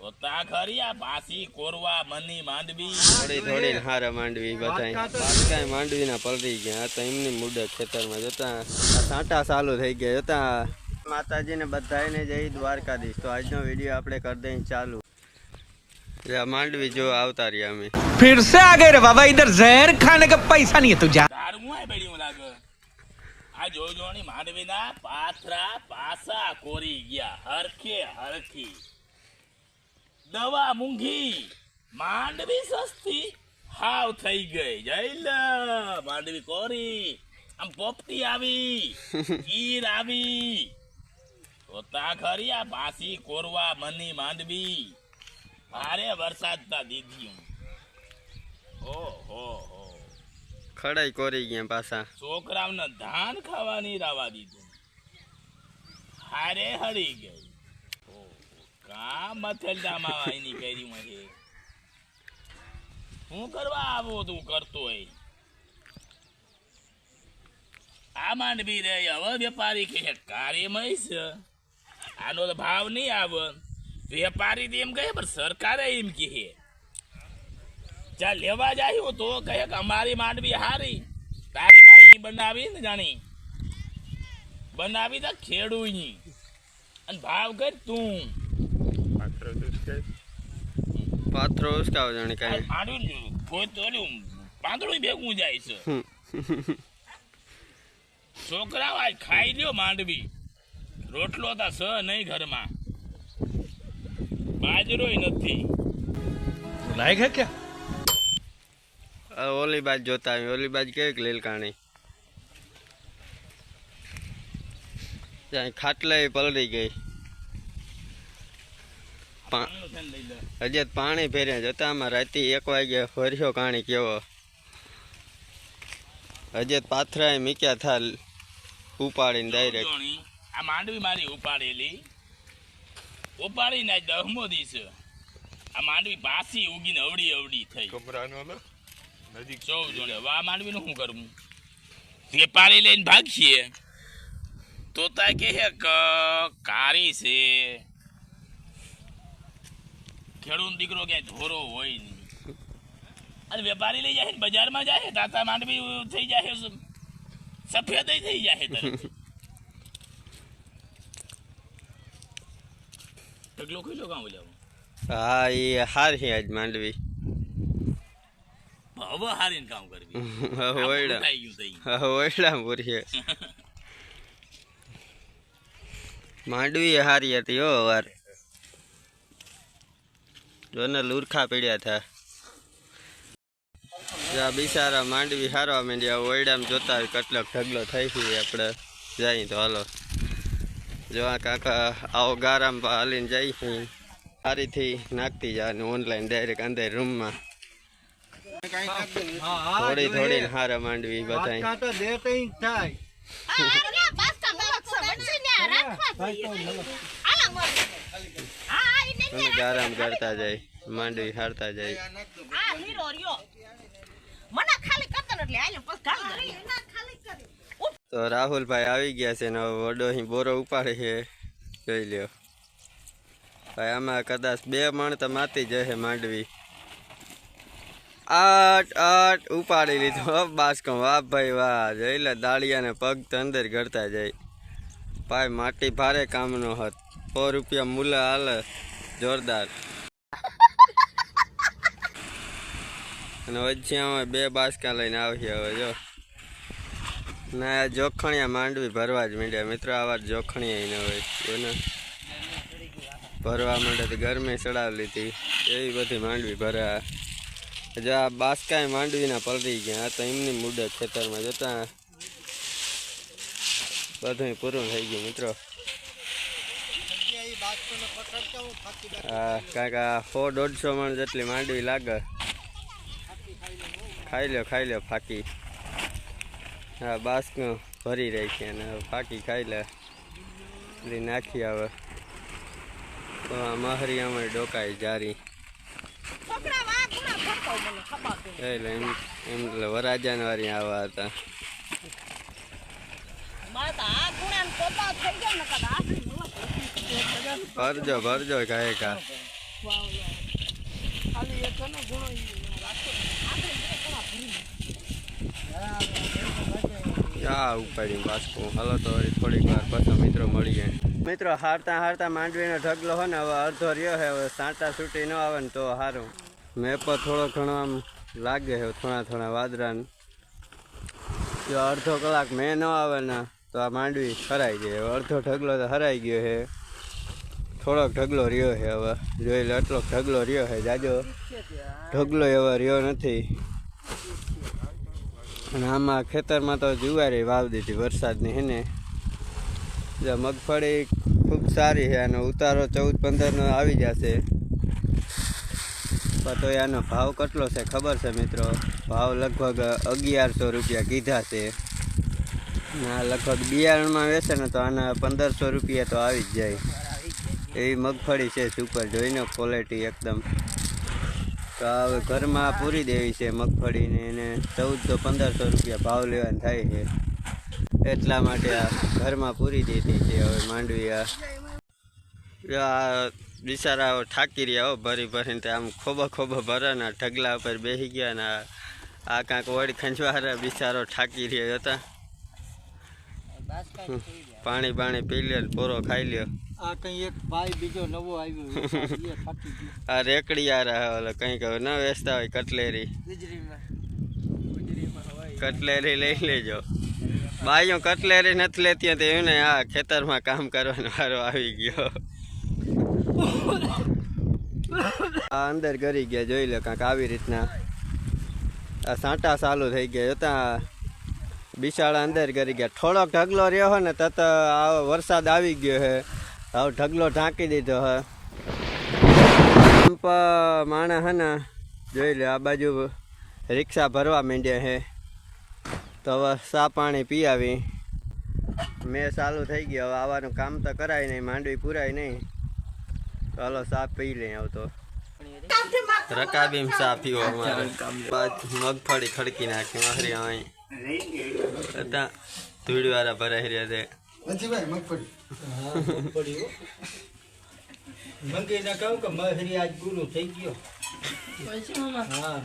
હોતા ખરી આ પાસી કોરવા મની માંડવી થોડી થોડી હારા માંડવી બધાય પાછા માંડવી ના પલરી ગયા તો એમની મુડે ખેતરમાં જતા સાંટા ચાલુ થઈ ગયા જતા માતાજી ને બધાને જય દ્વારકાધીશ। તો આજનો વિડીયો આપણે કરી દઈએ ચાલુ। मांडवी जो आवता रही हमें फिर से आ गए रे बाबा, इधर जहर खाने का पैसा नहीं है तुझे। दारू है बेड़ी लागे आ जो जोनी मांडवी ना पाथरा पासा कोरी गया हरखे हरखी दवा मूंगी मांडवी सस्ती हाव થઈ ગઈ જઈલ मांडवी कोरी આમ પોપટી આવી ઈર આવી હોતા ખરી આ પાસી કોરવા મની માંડવી अरे वरसाद ता दीदी ओ हो खड़ाई कोरी गया पासा छोकराव ने धान खावानी रावा दीधुं हारे हरी गई ओ का मथलदा मावा एनी કરી મહે હું કરવા આવો તું કરતો હોય આ માંડવી રે હવે વેપારી કે કાર્યમય છે આનો ભાવ નહીં આવે व्यापारी एम कहे पर सरकार एम कहे चा लेवा जाए तो कहे कि हमारी मांडवी हारी तारी माई बनावी ने जानी बनावी तो खेडू अन भाव कर तू पात्रो उसका जाने का मांडवी कोई तो પાંદડું ભેગું જાય છે છોકરાઓ આજ ખાઈ લ્યો માંડવી રોટલો તો સ નહીં ઘરમાં बाजरो ही नहीं लायक है क्या? ओली बात जोता है ओली बात के लेल कहानी खाटला पलरी गई अजय पानी फेरे जता राती 1 वागे फर्यो कहानी केवो अजय पाथरा मीक्या था उपाड़ी डायरेक्ट आ मांडवी मारी उपाड़ेली उपाड़ी ना 10मो दिस आ मांडवी पासी उगीने अवड़ी अवड़ी થઈ કમરાનો નજીક 14 જોડે વા मांडवी નું શું કરું વેપારી લઈને ભાગીએ તો તા કે હે કારી છે ખેડૂત દીકરો કે ધોરો હોય નહીં અને વેપારી લઈ જાય બજારમાં જાય તાતા मांडवी થઈ જાય સફેદ થઈ જાય તરત टकलो किलो कहाँ बोले हाँ ये हार ही आज मांडवी अब हार इन काम कर भी होइडा पूरी है मांडवी हारी थी हो वार जो ने लूरखा पीड़िया था जा बिचारा मांडवी हारवा માંડ્યા ઓયડા માં જોતા કેટલો ઢગલો થઈ છે આપણે જાય તો હાલો जो काका आओ गाराम हालीने जाई हारी थी नाखती जा ऑनलाइन डायरेक्ट अंदर रूम में थोड़ी थोड़ी हारा मांडवी बताई तो देते ही થાય અરે બસ કા બક્સ બનશે ને રાખવા જોઈએ હા તમે ગારામ કરતા જાય मांडवी हारता जाए આ હીરો રહ્યો મને ખાલી કરતા એટલે આલે બસ ખાલી ખાલી કરી तो राहुल भाई આવી ગયા છે ને વડો અહીં બોરો ઉપાડે છે જોઈ લ્યો ભાઈ આમાં કદાચ 2 મણ તો માતી જશે માંડવી આટ આટ ઉપાડી લીધો બાસકો વાહ ભાઈ વાહ જોઈ લે દાળિયા ને પગ તો અંદર ગળતા જાય ભાઈ માટી ભારે કામનો હત 100 રૂપિયા મૂલા હાલે જોરદાર અને વચ્ચે અમે 2 બાસકા લઈને આવીએ હવે જો ना जोखणिया मांडवी भरवा ज मीडिया मित्र आवाज जोखणिया ही न होय ने भरवा मांडे तो गर्मी चढ़ावली थी एवी बधी मांडवी भरा जो आ बासका मांडवी ना पलरी गया तो एमनी मुडे खेतर में जता बधुं पूरुं थई गयुं मित्रों काका 100-150 मण जेटली मांडवी लागे खाई लो फाकी हाँ बास को भरी रही है ना फाकी खाई ले नाखी आवे तो महरिया में डोकाई जारी वराजन वारी आवा था भरजो भरजो कहे का આ ઉપાડી પાછું હાલો તો વળી થોડીક વાર પાછા મિત્રો મળી જાય. મિત્રો હારતા હારતા માંડવીનો ઢગલો હોય ને હવે અડધો રહ્યો છે. હવે સાંટા છૂટી ન આવે ને તો સારું. મેં પણ થોડો ઘણો આમ લાગે છે થોડા વાદરા. જો અડધો કલાક મેં ન આવે ને તો આ માંડવી હરાઈ જાય. હવે અડધો ઢગલો તો હરાઈ ગયો છે, થોડોક ઢગલો રહ્યો છે. હવે જોઈ લે એટલો ઢગલો રહ્યો છે, જાજો ઢગલો એવો રહ્યો નથી. અને આમાં ખેતરમાં તો જુવારી વાવી દીધી વરસાદની હે ને. મગફળી ખૂબ સારી છે, આનો ઉતારો 14-15 આવી જશે. તો આનો ભાવ કેટલો છે ખબર છે મિત્રો? ભાવ લગભગ 1100 રૂપિયા કીધા છે. આ લગભગ બિયારણમાં વેચે ને તો આના 1500 રૂપિયા તો આવી જ જાય એવી મગફળી છે. સુપર જોઈને ક્વોલિટી એકદમ. તો હવે ઘરમાં પૂરી દેવી છે મગફળીને, એને 1400-1500 રૂપિયા ભાવ લેવાનું થાય છે. એટલા માટે આ ઘરમાં પૂરી દીધી છે. હવે માંડવી આ બિચારા થાકી રહ્યા હો ભરી ભરીને. આમ ખોબા ભરે ને ઢગલા ઉપર બેસી ગયા ને આ કાંક વળી ખંજવારા બિચારો થાકી રહ્યા હતા. પાણી પી લ્યો, પોરો ખાઈ લ્યો. આ કઈ એક ભાઈ બીજો નવો આવ્યો આ રેકડી યાર કંઈક ન વેચતા હોય કટલેરી લઈ લેજો. બાઈઓ કટલેરી નથી લેતી તો એને આ ખેતરમાં કામ કરવાનો વારો આવી ગયો. આ અંદર કરી ગયા જોઈ લો કાંક આવી રીતના. આ સાંટા ચાલુ થઈ ગયા હતા. બિચારા અંદર કરી ગયા. થોડોક ઢગલો રહ્યો હોય ને તત વરસાદ આવી ગયો છે. હવે ઢગલો ઢાંકી દીધો હે. માણસ હે ને જોઈ લે આ બાજુ રિક્ષા ભરવા માંડ્યા છે. તો હવે ચા પાણી પી આવી. મેં ચાલુ થઈ ગયો. હવે આવવાનું કામ તો કરાય નહીં, માંડવી પુરાય નહીં. તો હાલો ચા પી લઈ આવતો. રકાબીમ ચા પીવો અમારે. મગફળી ખડકી નાખી મારી અહીં હતા ધૂળવાળા ભરાઈ રહ્યા છે. મંગી ના કહું કે મહરી આજ ગુરુ થઈ ગયો. હા